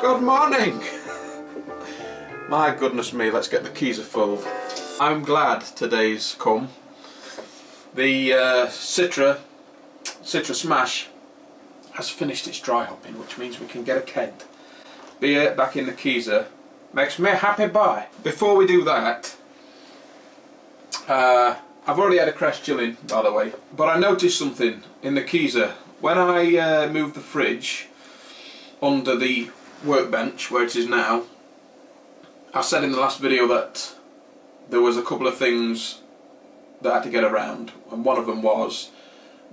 Good morning! My goodness me, let's get the keezer full. I'm glad today's come. The Citra SMaSH has finished its dry hopping, which means we can get a kegged beer back in the keezer. Makes me a happy boy. Before we do that, I've already had a crash chilling, by the way, but I noticed something in the keezer. When I moved the fridge under the workbench where it is now, I said in the last video that there was a couple of things that I had to get around, and one of them was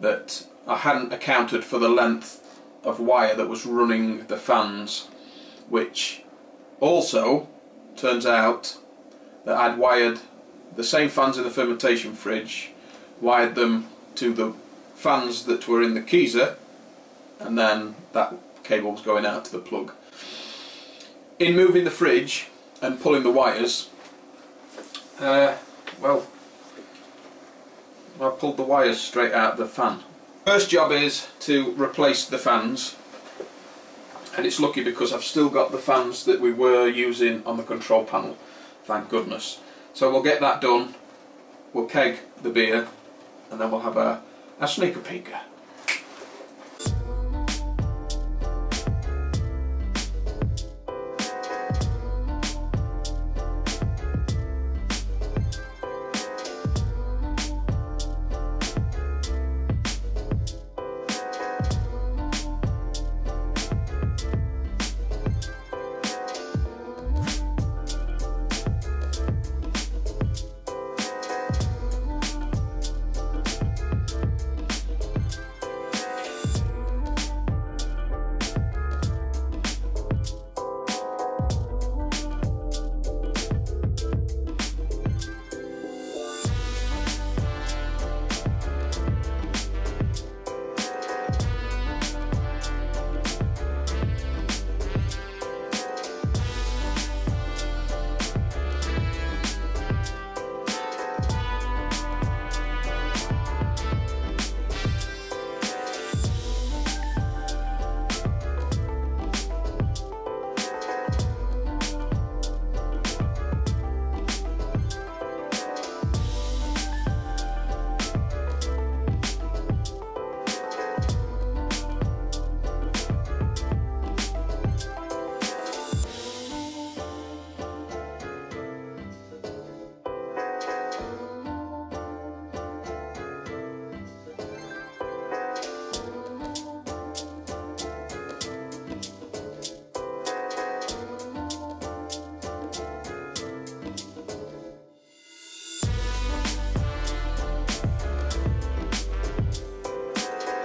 that I hadn't accounted for the length of wire that was running the fans, which also turns out that I'd wired the same fans in the fermentation fridge, wired them to the fans that were in the keezer, and then that cable was going out to the plug. In moving the fridge and pulling the wires, well, I pulled the wires straight out of the fan. First job is to replace the fans, and it's lucky because I've still got the fans that we were using on the control panel, thank goodness. So we'll get that done, we'll keg the beer, and then we'll have a sneaker peeker.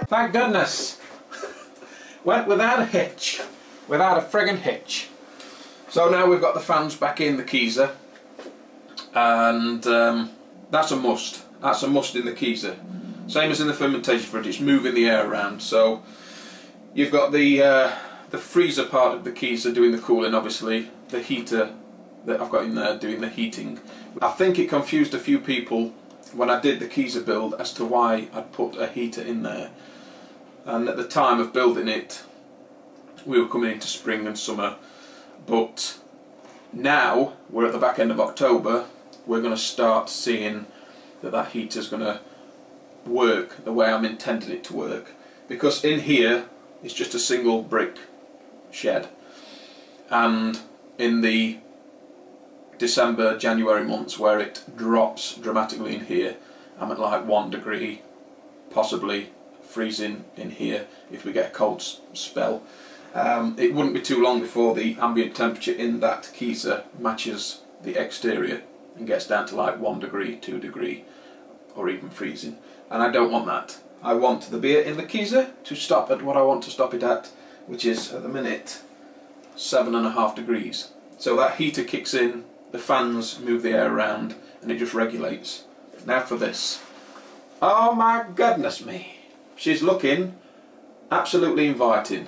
Thank goodness! Went without a hitch. Without a friggin' hitch. So now we've got the fans back in the keezer, and that's a must. That's a must in the keezer. Same as in the fermentation fridge, it's moving the air around. So you've got the freezer part of the keezer doing the cooling, obviously. The heater that I've got in there doing the heating. I think it confused a few people when I did the keezer build as to why I'd put a heater in there. And at the time of building it, we were coming into spring and summer, but now we're at the back end of October, we're going to start seeing that that heater's going to work the way I'm intending it to work, because in here it's just a single brick shed, and in the December, January months where it drops dramatically in here, I'm at like 1 degree, possibly freezing in here if we get a cold spell. It wouldn't be too long before the ambient temperature in that keezer matches the exterior and gets down to like 1 degree, 2 degree, or even freezing. And I don't want that. I want the beer in the keezer to stop at what I want to stop it at, which is at the minute 7.5 degrees. So that heater kicks in, the fans move the air around, and it just regulates. Now for this. Oh my goodness me! She's looking absolutely inviting.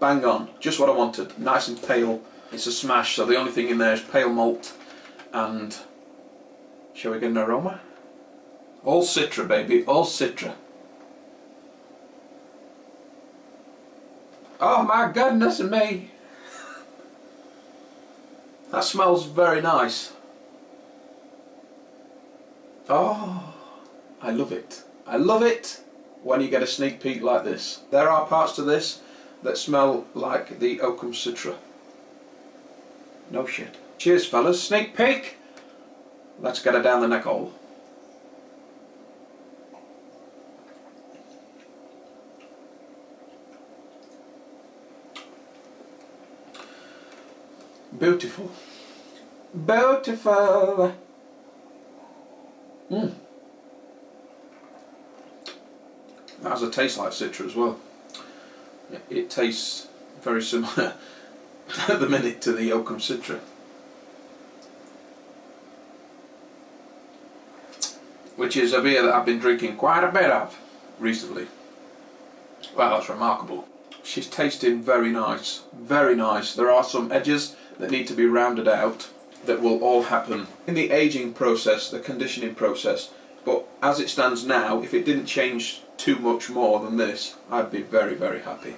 Bang on, just what I wanted. Nice and pale. It's a SMaSH, so the only thing in there is pale malt and... shall we get an aroma? All Citra, baby, all Citra. Oh my goodness me! That smells very nice. Oh, I love it. I love it when you get a sneak peek like this. There are parts to this that smell like the Oakham Citra. No shit. Cheers fellas, sneak peek. Let's get her down the neck hole. Beautiful. Beautiful. That has a taste like Citra as well. It tastes very similar at the minute to the Oakham Citra. Which is a beer that I've been drinking quite a bit of recently. Well, that's remarkable. She's tasting very nice, very nice. There are some edges that need to be rounded out that will all happen in the aging process, the conditioning process. But as it stands now, if it didn't change too much more than this, I'd be very, very happy.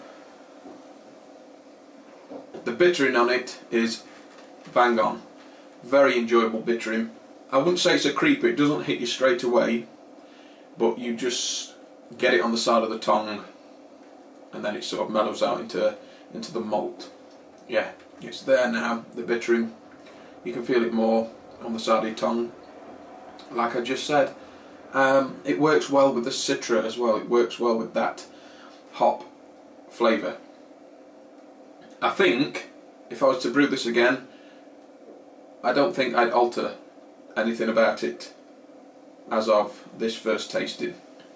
The bittering on it is bang on. Very enjoyable bittering. I wouldn't say it's a creeper, it doesn't hit you straight away, but you just get it on the side of the tongue and then it sort of mellows out into the malt. Yeah, it's there now, the bittering. You can feel it more on the side of your tongue. Like I just said, it works well with the Citra as well. It works well with that hop flavour. I think if I was to brew this again, I don't think I'd alter anything about it as of this first tasting.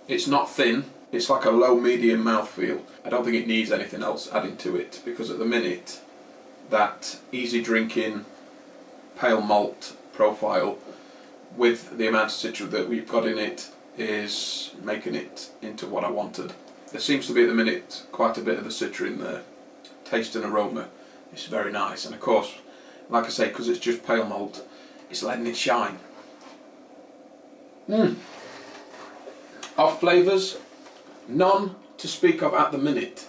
It's not thin, it's like a low medium mouthfeel. I don't think it needs anything else adding to it, because at the minute that easy drinking pale malt profile with the amount of Citra that we've got in it is making it into what I wanted. There seems to be at the minute quite a bit of the Citra in there. Taste and aroma, it's very nice, and of course, like I say, because it's just pale malt, it's letting it shine. Off flavours, none to speak of at the minute.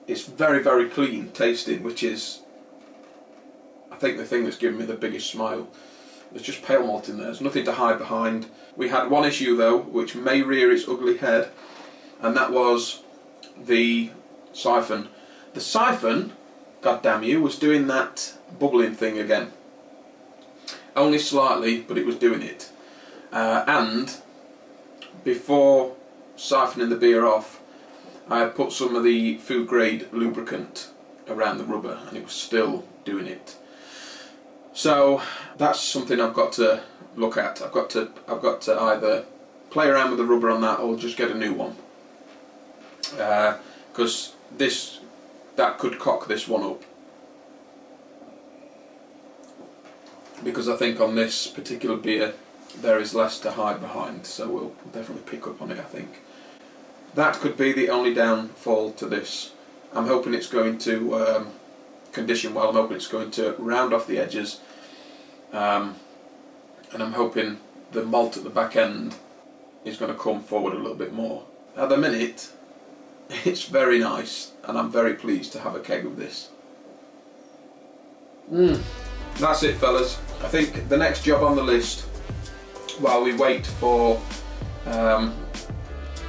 It's very, very clean tasting, which is, I think, the thing that's given me the biggest smile. There's just pale malt in there, there's nothing to hide behind. We had one issue though, which may rear its ugly head, and that was the siphon. The siphon, god damn you, was doing that bubbling thing again. Only slightly, but it was doing it. And before siphoning the beer off, I had put some of the food grade lubricant around the rubber, and it was still doing it. So that's something I've got to look at. I've got to either play around with the rubber on that or just get a new one, because that could cock this one up. Because I think on this particular beer there is less to hide behind, so we'll definitely pick up on it, I think. That could be the only downfall to this. I'm hoping it's going to condition well, I'm hoping it's going to round off the edges, and I'm hoping the malt at the back end is going to come forward a little bit more. At the minute, it's very nice, and I'm very pleased to have a keg of this. That's it fellas. I think the next job on the list, while we wait for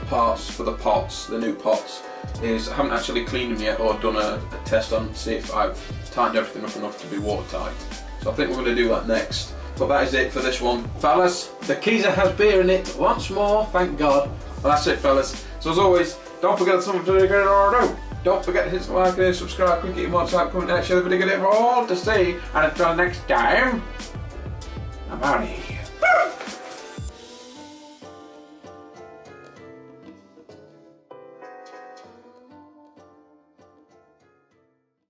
parts for the pots, the new pots, is I haven't actually cleaned them yet or done a test on to see if I've tightened everything up enough to be watertight. So I think we're going to do that next. But that is it for this one. Fellas, the Keezer has beer in it once more, thank God. Well, that's it fellas. So as always, don't forget to something to do. Don't forget to hit the like and subscribe, click it, watch out, comment, share the video, get it for all to see. And until next time, I'm out of here.